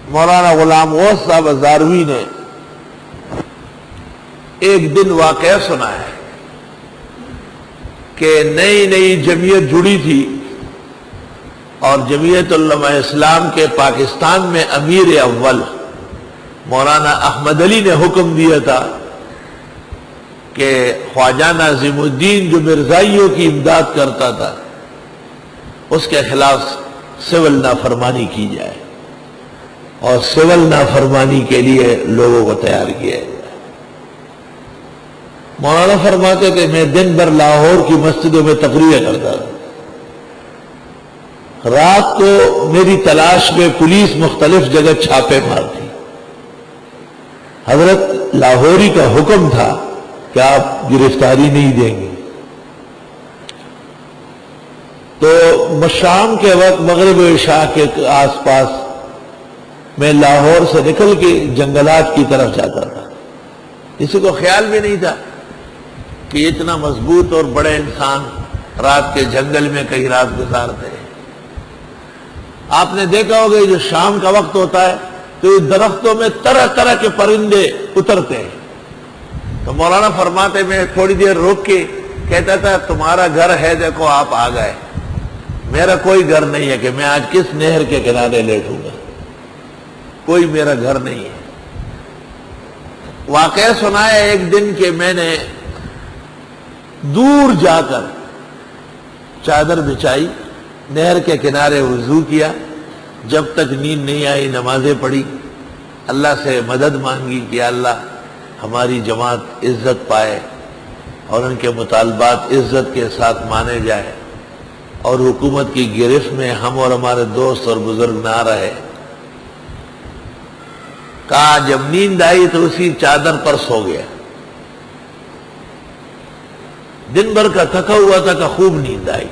مولانا غلام غوث صاحب ہزاروی نے ایک دن واقعہ سنا ہے کہ نئی نئی جمعیت جڑی تھی اور جمعیت علماء اسلام کے پاکستان میں امیر اول مولانا احمد علی نے حکم دیا تھا کہ خواجہ ناظم الدین جو مرزائیوں کی امداد کرتا تھا اس کے خلاف سول نافرمانی کی جائے اور سول نافرمانی کے لیے لوگوں کو تیار کیا جائے۔ مولانا فرماتے تھے میں دن بھر لاہور کی مسجدوں میں تقریر کرتا تھا، رات کو میری تلاش میں پولیس مختلف جگہ چھاپے مارتی، حضرت لاہوری کا حکم تھا کہ آپ گرفتاری نہیں دیں گے۔ تو شام کے وقت مغرب و عشاء کے آس پاس میں لاہور سے نکل کے جنگلات کی طرف جاتا تھا، کسی کو خیال بھی نہیں تھا کہ اتنا مضبوط اور بڑے انسان رات کے جنگل میں کئی رات گزارتے ہیں۔ آپ نے دیکھا ہوگا جو شام کا وقت ہوتا ہے تو یہ درختوں میں طرح طرح کے پرندے اترتے ہیں، تو مولانا فرماتے میں تھوڑی دیر روک کے کہتا تھا تمہارا گھر ہے دیکھو آپ آ گئے، میرا کوئی گھر نہیں ہے کہ میں آج کس نہر کے کنارے لیٹوں گا، کوئی میرا گھر نہیں ہے۔ واقعہ سنا ہے ایک دن کہ میں نے دور جا کر چادر بچھائی، نہر کے کنارے وضو کیا، جب تک نیند نہیں آئی نمازیں پڑھی، اللہ سے مدد مانگی کہ اللہ ہماری جماعت عزت پائے اور ان کے مطالبات عزت کے ساتھ مانے جائے اور حکومت کی گرفت میں ہم اور ہمارے دوست اور بزرگ نہ رہے۔ کہا جب نیند آئی تو اسی چادر پر سو گیا، دن بھر کا تھکا ہوا تھا کہ خوب نیند آئی۔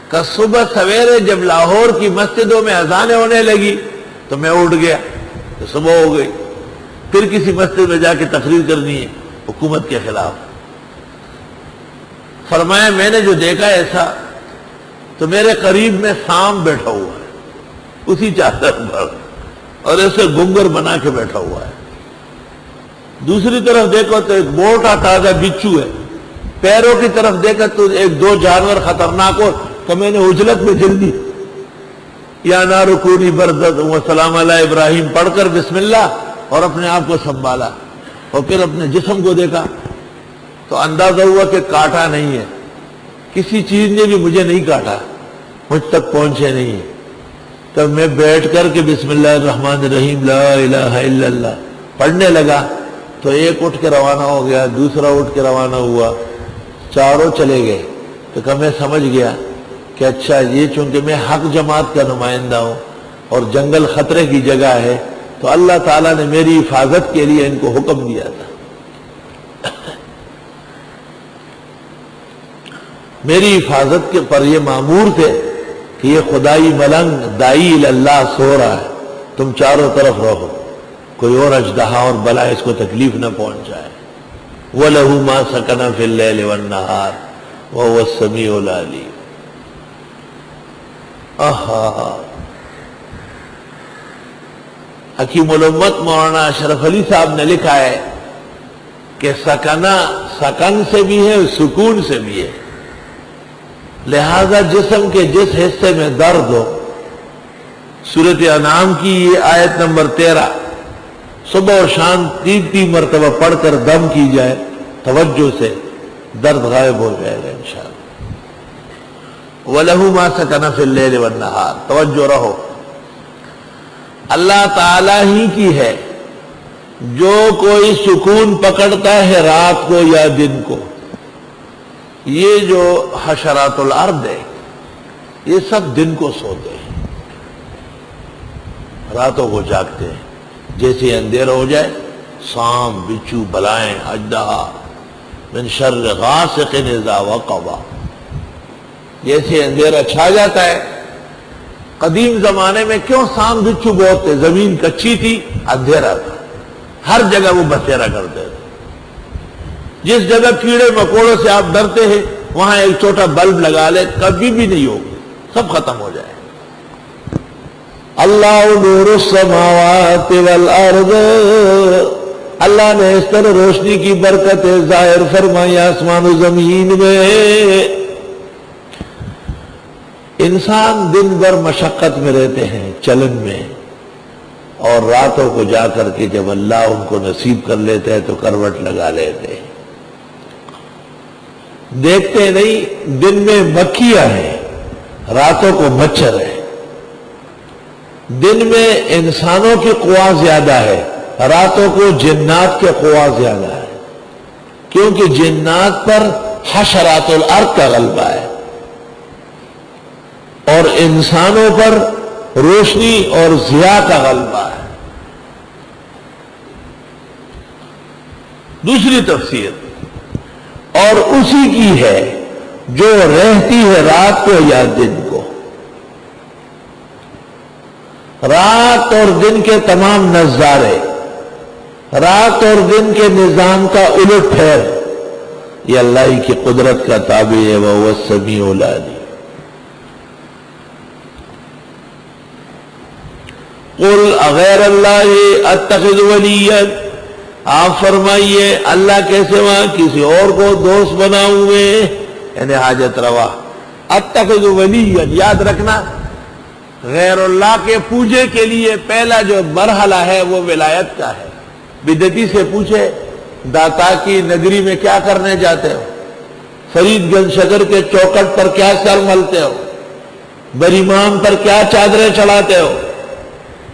کہ صبح سویرے جب لاہور کی مسجدوں میں اذانیں ہونے لگی تو میں اٹھ گیا، تو صبح ہو گئی، پھر کسی مسجد میں جا کے تقریر کرنی ہے حکومت کے خلاف۔ فرمایا میں نے جو دیکھا ایسا، تو میرے قریب میں سام بیٹھا ہوا ہے اسی چادر پر اور ایسے گنگر بنا کے بیٹھا ہوا ہے، دوسری طرف دیکھو تو ایک موٹا تازہ بچھو ہے، پیروں کی طرف دیکھا تو ایک دو جانور خطرناک ہو، تو میں نے اجلت میں جلدی یا نار کونی بردت وسلام علی ابراہیم پڑھ کر بسم اللہ اور اپنے آپ کو سنبھالا اور پھر اپنے جسم کو دیکھا تو اندازہ ہوا کہ کاٹا نہیں ہے، کسی چیز نے بھی مجھے نہیں کاٹا، مجھ تک پہنچے نہیں۔ تب میں بیٹھ کر کے بسم اللہ الرحمن الرحیم لا الہ الا اللہ پڑھنے لگا تو ایک اٹھ کے روانہ ہو گیا، دوسرا اٹھ کے روانہ ہوا، چاروں چلے گئے۔ تو کہ میں سمجھ گیا کہ اچھا یہ چونکہ میں حق جماعت کا نمائندہ ہوں اور جنگل خطرے کی جگہ ہے تو اللہ تعالیٰ نے میری حفاظت کے لیے ان کو حکم دیا تھا، میری حفاظت کے پر یہ مامور تھے کہ یہ خدائی ملنگ دائی اللہ سو رہا ہے، تم چاروں طرف رہو، کوئی اور اژدہا اور بلا اس کو تکلیف نہ پہنچائے۔ وَلَهُ مَا سَكَنَ فِي اللَّيْلِ وَالنَّهَارِ وَهُوَ السَّمِيعُ الْعَلِيمُ۔ حکیم الامت مولانا اشرف علی صاحب نے لکھا ہے کہ سکنہ سکن سے بھی ہے سکون سے بھی ہے، لہذا جسم کے جس حصے میں درد ہو، سورۃ انعام کی یہ آیت نمبر 13 صبح اور شام 3 مرتبہ پڑھ کر دم کی جائے توجہ سے، درد غائب ہو جائے گا انشاءاللہ۔ وَلَهُ مَا سَكَنَ فِي اللَّيْلِ وَالنَّهَارِ، توجہ رہو، اللہ تعالی ہی کی ہے جو کوئی سکون پکڑتا ہے رات کو یا دن کو۔ یہ جو حشرات الارض ہے یہ سب دن کو سوتے ہیں، راتوں کو جاگتے ہیں، جیسے اندھیرا ہو جائے سام بچھو بلائیں اژدہا من شر غاسق اذا وقب، جیسے اندھیرا چھا جاتا ہے۔ قدیم زمانے میں کیوں سام بچھو بہت تھے؟ زمین کچی تھی، اندھیرا تھا، ہر جگہ وہ بسیرا کرتے تھے۔ جس جگہ کیڑے مکوڑوں سے آپ ڈرتے ہیں وہاں ایک چھوٹا بلب لگا لے، کبھی بھی نہیں ہوگا، سب ختم ہو جائے۔ اللہ نور السماوات والارض، اللہ نے اس طرح روشنی کی برکت ظاہر فرمائی آسمان و زمین میں۔ انسان دن بھر مشقت میں رہتے ہیں، چلن میں، اور راتوں کو جا کر کے جب اللہ ان کو نصیب کر لیتے ہیں تو کروٹ لگا لیتے ہیں۔ دیکھتے نہیں دن میں مکھیاں ہیں، راتوں کو مچھر ہے۔ دن میں انسانوں کی قوا زیادہ ہے، راتوں کو جنات کے قوا زیادہ ہے، کیونکہ جنات پر حشرات الارض کا غلبہ ہے اور انسانوں پر روشنی اور ضیاء کا غلبہ ہے۔ دوسری تفسیر اور اسی کی ہے جو رہتی ہے رات کو یا دن کو۔ رات اور دن کے تمام نظارے، رات اور دن کے نظام کا الٹ پھیر، یہ اللہ کی قدرت کا تابع ہے، وَهُوَ السَّمِيعُ الْعَلِيمُ۔ قُلْ أَغَيْرَ اللَّهِ أَتَّخِذُ وَلِيًّا، آپ فرمائیے اللہ کے سوا کسی اور کو دوست بناؤں میں، یعنی حاجت روا۔ اتخذ ولیًا، یاد رکھنا غیر اللہ کے پوجے کے لیے پہلا جو مرحلہ ہے وہ ولایت کا ہے۔ بدعتی سے پوچھے داتا کی نگری میں کیا کرنے جاتے ہو، فرید گنج شکر کے چوکٹ پر کیا سر ملتے ہو، بریمام پر کیا چادریں چڑھاتے ہو،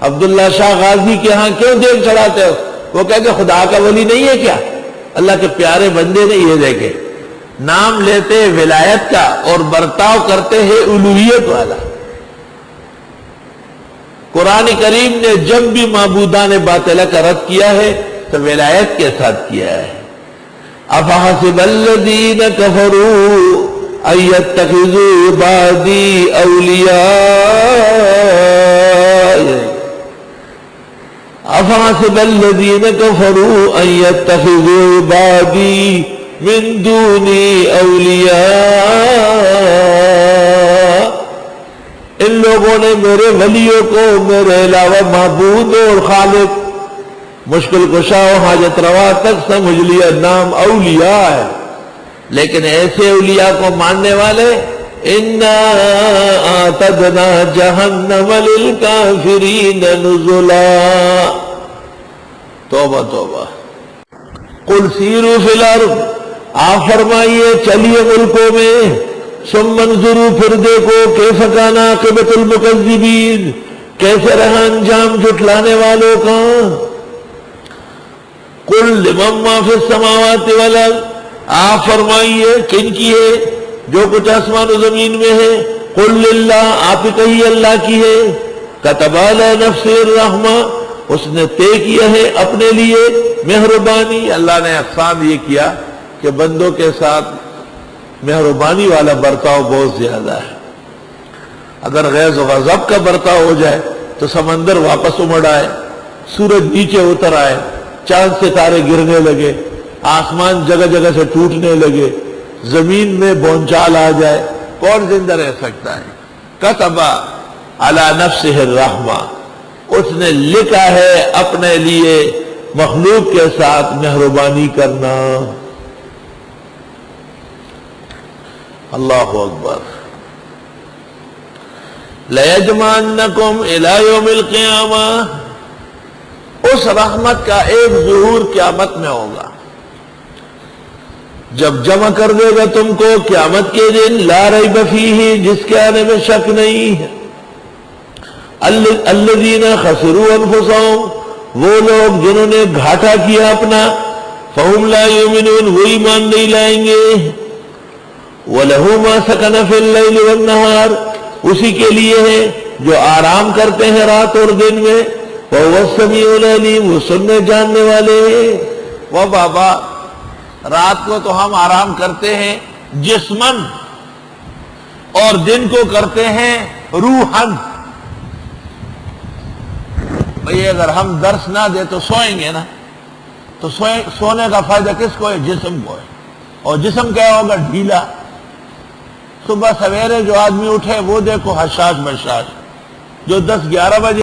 عبداللہ شاہ غازی کے ہاں کیوں دیگ چڑھاتے ہو، وہ کہتے خدا کا ولی نہیں ہے کیا؟ اللہ کے پیارے بندے نے یہ دیکھے نام لیتے ولایت کا اور برتاؤ کرتے ہیں الوہیت والا۔ قرآن کریم نے جب بھی معبودان باطلہ کا رد کیا ہے تو ولایت کے ساتھ کیا ہے۔ افحسب الذین کفروا ان یتخذوا عبادی اولیاء، افحسب الذین کفروا ان یتخذوا عبادی من دونی اولیاء، ان لوگوں نے میرے ولیوں کو میرے علاوہ معبود اور خالق، مشکل کشا و حاجت روا تک سمجھ لیا، نام اولیاء ہے، لیکن ایسے اولیاء کو ماننے والے اِنَّا أَعْتَدْنَا جَهَنَّمَ لِلْكَافِرِينَ نُزُلًا۔ توبہ توبہ۔ قُلْ سِیرُوا فِی الْأَرْضِ، آپ فرمائیے چلیے ملکوں میں، ثم انظروا، پھر دیکھو، کیف کان عاقبۃ المکذبین، کیسے رہا انجام جھٹلانے والوں کا۔ قل لمن ما فی السماوات والارض، آپ فرمائیے کن کی ہے جو کچھ آسمان و زمین میں ہے، قل للہ، آپ ہی کہیے اللہ کی ہے، کتب علی نفسہ الرحمہ، اس نے طے کیا ہے اپنے لیے مہربانی۔ اللہ نے احسان یہ کیا کہ بندوں کے ساتھ مہربانی والا برتاؤ بہت زیادہ ہے۔ اگر غیظ و غضب کا برتاؤ ہو جائے تو سمندر واپس امڑ آئے، سورج نیچے اتر آئے، چاند ستارے گرنے لگے، آسمان جگہ جگہ سے ٹوٹنے لگے، زمین میں بونچال آ جائے، کون زندہ رہ سکتا ہے؟ کتب علی نفسہ الرحمہ، اس نے لکھا ہے اپنے لیے مخلوق کے ساتھ مہربانی کرنا۔ اللہ اکبر۔ لَيَجْمَعَنَّكُمْ إِلَى يَوْمِ الْقِيَامَةِ، اس رحمت کا ایک ظہور قیامت میں ہوگا، جب جمع کر دے گا تم کو قیامت کے دن، لا ریب فیہ، جس کے آنے میں شک نہیں ہے، الذین خسروا انفسہم، وہ لوگ جنہوں نے گھاٹا کیا اپنا، فہم لا یؤمنون، وہ ایمان نہیں لائیں گے، وَلَهُ مَا سَكَنَ فِي اللَّيْلِ وَالنَّهَارِ، اسی کے لیے ہے جو آرام کرتے ہیں رات اور دن میں، وَهُوَ السَّمِيعُ الْعَلِيمُ، وہ سننے جاننے والے ہیں۔ وہ بابا رات کو تو ہم آرام کرتے ہیں جسمن اور دن کو کرتے ہیں روحن۔ بھئی اگر ہم درس نہ دیں تو سوئیں گے نا، تو سونے کا فائدہ کس کو ہے؟ جسم کو ہے، اور جسم کیا ہوگا؟ ڈھیلا۔ صبح سویرے جو آدمی اٹھے وہ دیکھو حشاش بشاش، جو 10-11 بجے